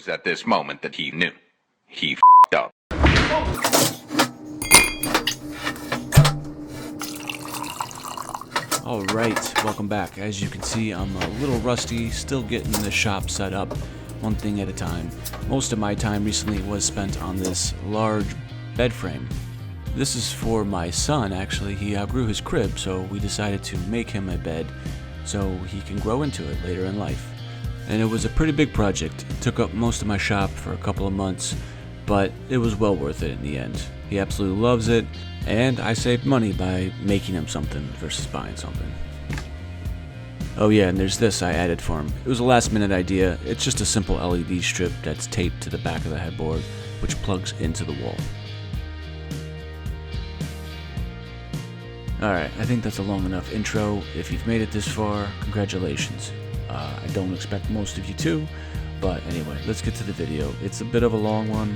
at this moment that he knew. He f***ed up. Alright, welcome back. As you can see, I'm a little rusty, still getting the shop set up, one thing at a time. Most of my time recently was spent on this large bed frame. This is for my son, actually. He outgrew his crib, so we decided to make him a bed so he can grow into it later in life. And it was a pretty big project. It took up most of my shop for a couple of months, but it was well worth it in the end. He absolutely loves it, and I saved money by making him something versus buying something. Oh yeah, and there's this I added for him. It was a last minute idea. It's just a simple LED strip that's taped to the back of the headboard, which plugs into the wall. Alright, I think that's a long enough intro. If you've made it this far, congratulations. I don't expect most of you to, but anyway, let's get to the video. It's a bit of a long one.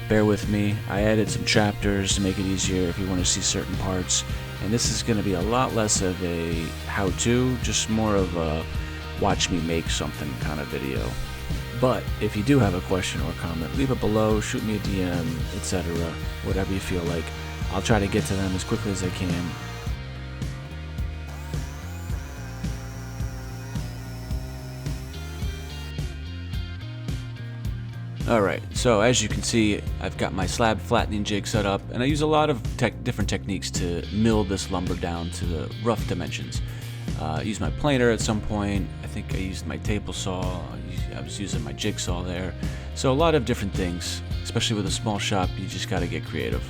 Bear with me. I added some chapters to make it easier if you want to see certain parts. And this is going to be a lot less of a how-to, just more of a watch me make something kind of video. But if you do have a question or comment, leave it below, shoot me a DM, etc. Whatever you feel like. I'll try to get to them as quickly as I can. Alright, so as you can see, I've got my slab flattening jig set up, and I use a lot of different techniques to mill this lumber down to the rough dimensions. I used my planer at some point. I think I used my table saw. I was using my jigsaw there. So a lot of different things, especially with a small shop, you just gotta get creative.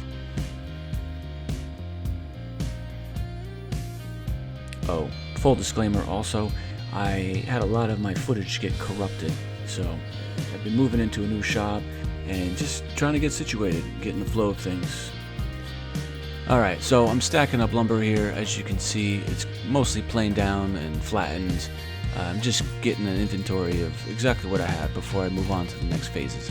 Oh, full disclaimer also, I had a lot of my footage get corrupted, so I've been moving into a new shop and just trying to get situated, get in the flow of things. Alright, so I'm stacking up lumber here. As you can see, it's mostly planed down and flattened. I'm just getting an inventory of exactly what I have before I move on to the next phases.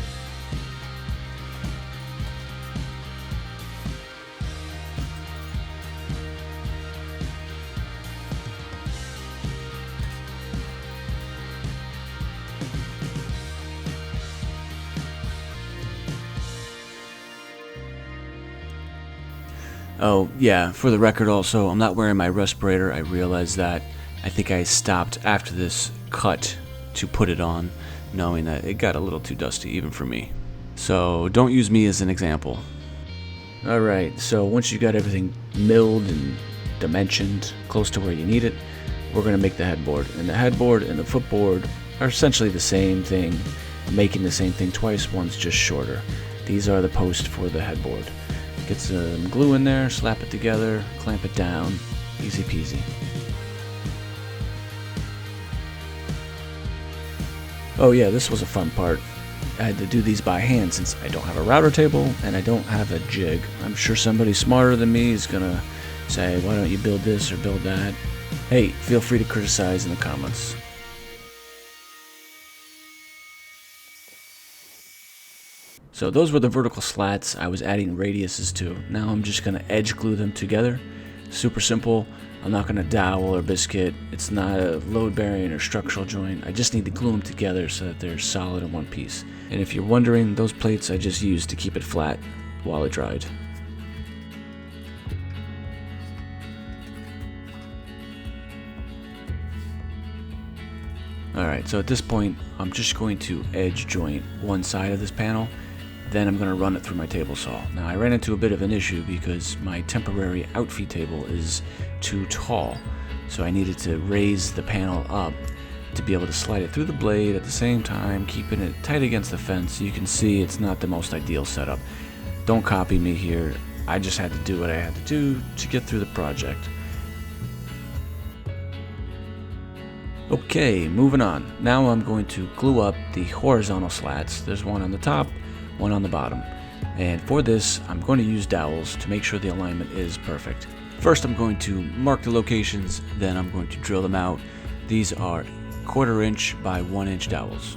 Oh, yeah, for the record also, I'm not wearing my respirator. I realized that. I think I stopped after this cut to put it on, knowing that it got a little too dusty even for me. So don't use me as an example. Alright, so once you got everything milled and dimensioned close to where you need it, we're going to make the headboard. And the headboard and the footboard are essentially the same thing, making the same thing twice, one's just shorter. These are the posts for the headboard. Get some glue in there, slap it together, clamp it down, easy peasy. Oh yeah, this was a fun part. I had to do these by hand since I don't have a router table and I don't have a jig. I'm sure somebody smarter than me is gonna say, why don't you build this or build that? Hey, feel free to criticize in the comments. So those were the vertical slats I was adding radiuses to. Now I'm just going to edge glue them together. Super simple. I'm not going to dowel or biscuit. It's not a load bearing or structural joint. I just need to glue them together so that they're solid in one piece. And if you're wondering, those plates I just used to keep it flat while it dried. Alright, so at this point I'm just going to edge joint one side of this panel. Then I'm going to run it through my table saw. Now I ran into a bit of an issue because my temporary outfeed table is too tall. So I needed to raise the panel up to be able to slide it through the blade at the same time, keeping it tight against the fence. You can see it's not the most ideal setup. Don't copy me here. I just had to do what I had to do to get through the project. Okay, moving on. Now I'm going to glue up the horizontal slats. There's one on the top, one on the bottom. And for this, I'm going to use dowels to make sure the alignment is perfect. First, I'm going to mark the locations, then I'm going to drill them out. These are 1/4 inch by 1 inch dowels.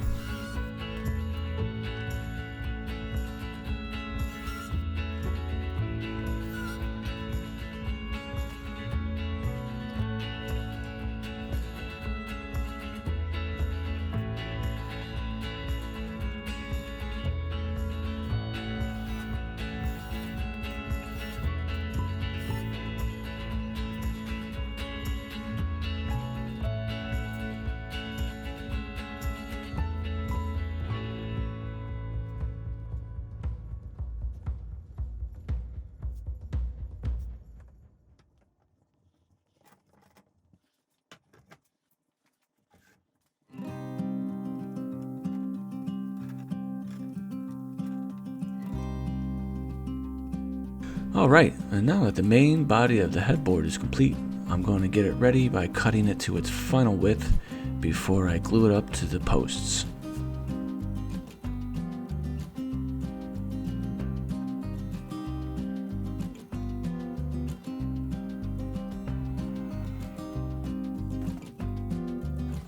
Alright, and now that the main body of the headboard is complete, I'm going to get it ready by cutting it to its final width before I glue it up to the posts.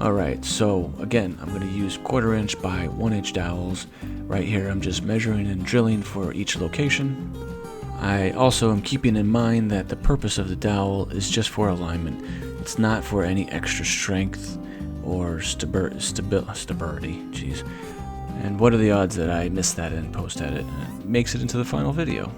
Alright, so again, I'm going to use 1/4 inch by 1 inch dowels. Right here I'm just measuring and drilling for each location. I also am keeping in mind that the purpose of the dowel is just for alignment. It's not for any extra strength or stability. Jeez. And what are the odds that I missed that in post edit? It makes it into the final video.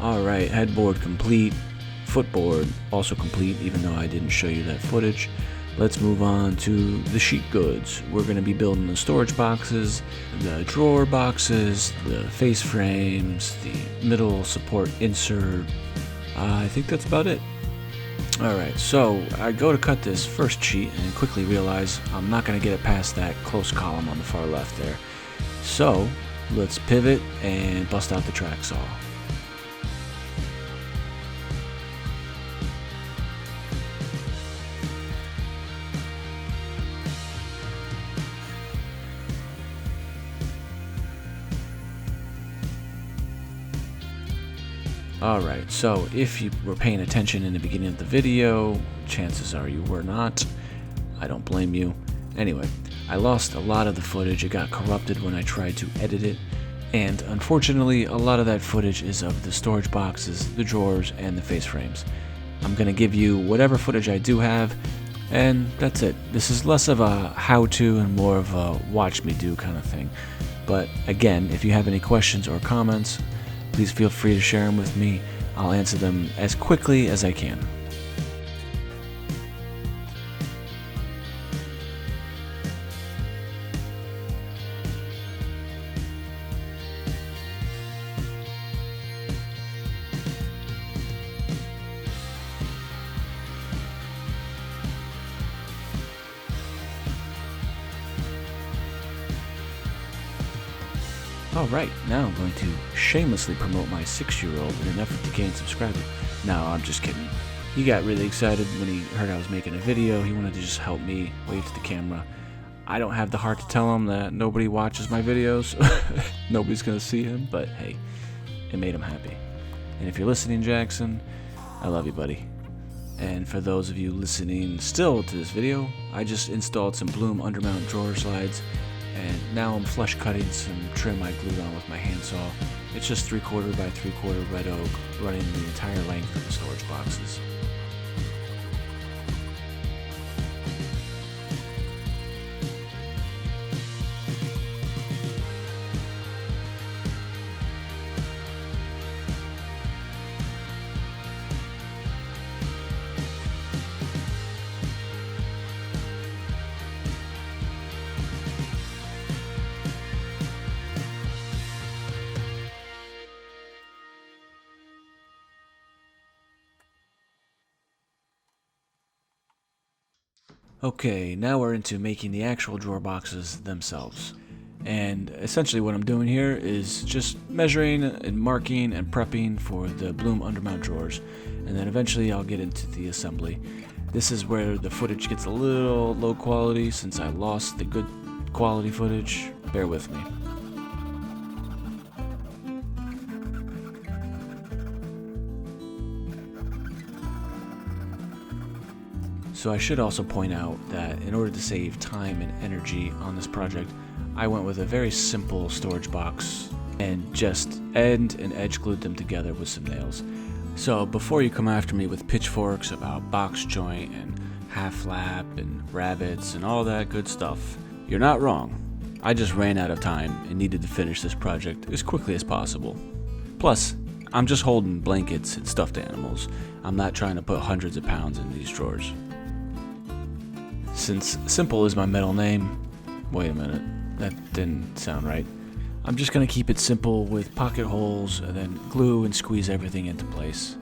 Alright, headboard complete, footboard also complete, even though I didn't show you that footage. Let's move on to the sheet goods. We're going to be building the storage boxes, the drawer boxes, the face frames, the middle support insert. I think that's about it. Alright, so I go to cut this first sheet and quickly realize I'm not going to get it past that close column on the far left there. So let's pivot and bust out the track saw. Alright, so if you were paying attention in the beginning of the video, chances are you were not. I don't blame you. Anyway, I lost a lot of the footage. It got corrupted when I tried to edit it, and unfortunately a lot of that footage is of the storage boxes, the drawers, and the face frames. I'm going to give you whatever footage I do have, and that's it. This is less of a how-to and more of a watch me do kind of thing. But again, if you have any questions or comments, please feel free to share them with me. I'll answer them as quickly as I can. Alright, now I'm going to shamelessly promote my 6-year-old in an effort to gain subscribers. No, I'm just kidding. He got really excited when he heard I was making a video. He wanted to just help me, wave to the camera. I don't have the heart to tell him that nobody watches my videos. Nobody's going to see him, but hey, it made him happy. And if you're listening, Jackson, I love you, buddy. And for those of you listening still to this video, I just installed some Bloom undermount drawer slides. And now I'm flush cutting some trim I glued on with my handsaw. It's just 3/4 by 3/4 red oak running the entire length of the storage boxes. Okay, now we're into making the actual drawer boxes themselves. And essentially what I'm doing here is just measuring and marking and prepping for the Bloom undermount drawers. And then eventually I'll get into the assembly. This is where the footage gets a little low quality since I lost the good quality footage. Bear with me. So I should also point out that in order to save time and energy on this project, I went with a very simple storage box and just end and edge glued them together with some nails. So before you come after me with pitchforks about box joint and half lap and rabbits and all that good stuff, you're not wrong. I just ran out of time and needed to finish this project as quickly as possible. Plus, I'm just holding blankets and stuffed animals. I'm not trying to put hundreds of pounds in these drawers. Since simple is my middle name, wait a minute, that didn't sound right. I'm just gonna keep it simple with pocket holes and then glue and squeeze everything into place.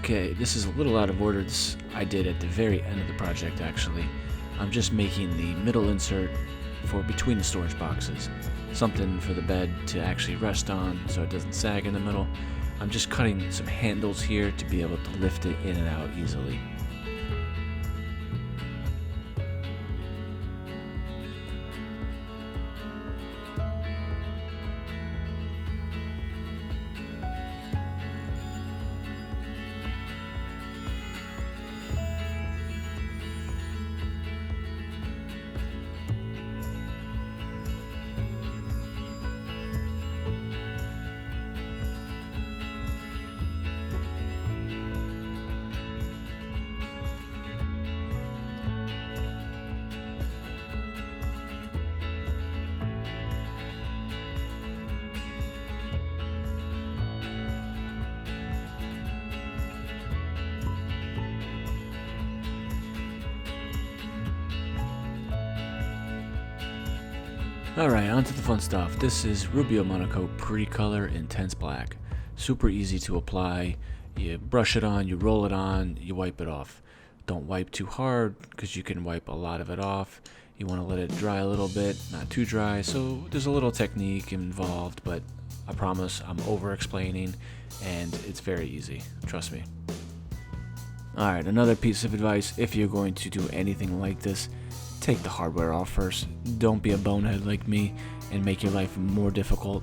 Okay, this is a little out of order. This I did at the very end of the project actually. I'm just making the middle insert for between the storage boxes. Something for the bed to actually rest on so it doesn't sag in the middle. I'm just cutting some handles here to be able to lift it in and out easily. Alright, on to the fun stuff. This is Rubio Monocoat Pre-Color Intense Black. Super easy to apply. You brush it on, you roll it on, you wipe it off. Don't wipe too hard because you can wipe a lot of it off. You want to let it dry a little bit, not too dry, so there's a little technique involved, but I promise I'm over-explaining and it's very easy. Trust me. Alright, another piece of advice, if you're going to do anything like this, take the hardware off first. Don't be a bonehead like me and make your life more difficult.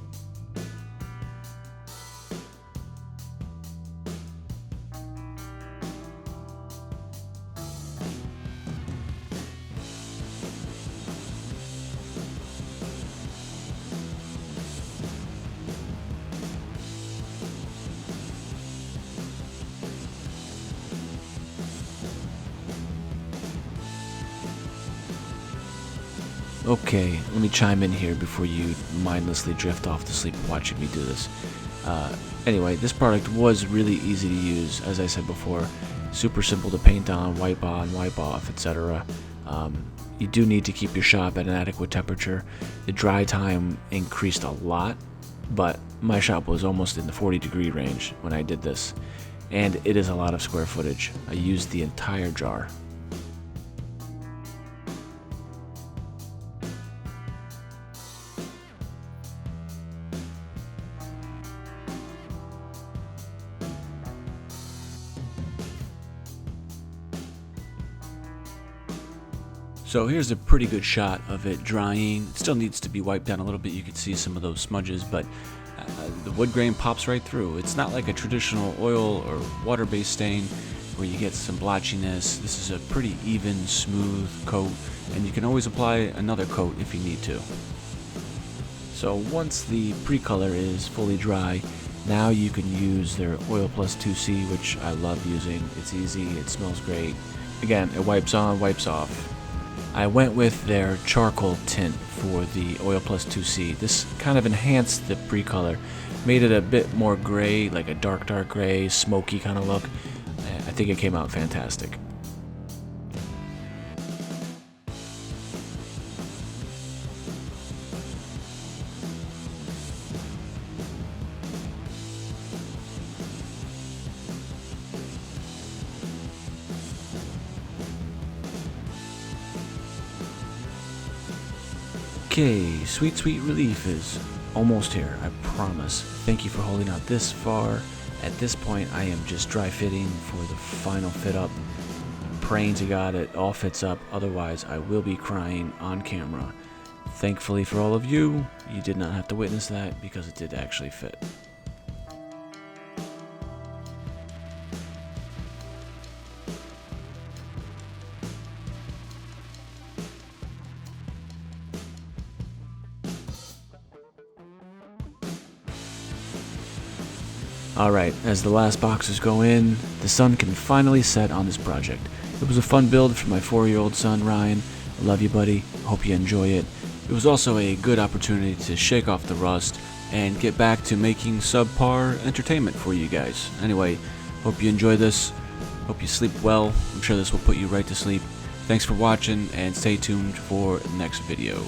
Okay, let me chime in here before you mindlessly drift off to sleep watching me do this. Anyway, this product was really easy to use, as I said before. Super simple to paint on, wipe off, etc. You do need to keep your shop at an adequate temperature. The dry time increased a lot, but my shop was almost in the 40-degree range when I did this. And it is a lot of square footage. I used the entire jar. So here's a pretty good shot of it drying. It still needs to be wiped down a little bit. You can see some of those smudges, but the wood grain pops right through. It's not like a traditional oil or water-based stain where you get some blotchiness. This is a pretty even, smooth coat, and you can always apply another coat if you need to. So once the pre-color is fully dry, now you can use their Oil Plus 2C, which I love using. It's easy, it smells great. Again, it wipes on, wipes off. I went with their charcoal tint for the Oil Plus 2C. This kind of enhanced the pre-color, made it a bit more gray, like a dark gray, smoky kind of look. I think it came out fantastic. Okay, sweet relief is almost here, I promise. Thank you for holding out this far. At this point, I am just dry fitting for the final fit up. Praying to God it all fits up, otherwise I will be crying on camera. Thankfully for all of you, you did not have to witness that because it did actually fit. Alright, as the last boxes go in, the sun can finally set on this project. It was a fun build for my 4-year-old son, Ryan. I love you, buddy. Hope you enjoy it. It was also a good opportunity to shake off the rust and get back to making subpar entertainment for you guys. Anyway, hope you enjoy this. Hope you sleep well. I'm sure this will put you right to sleep. Thanks for watching, and stay tuned for the next video.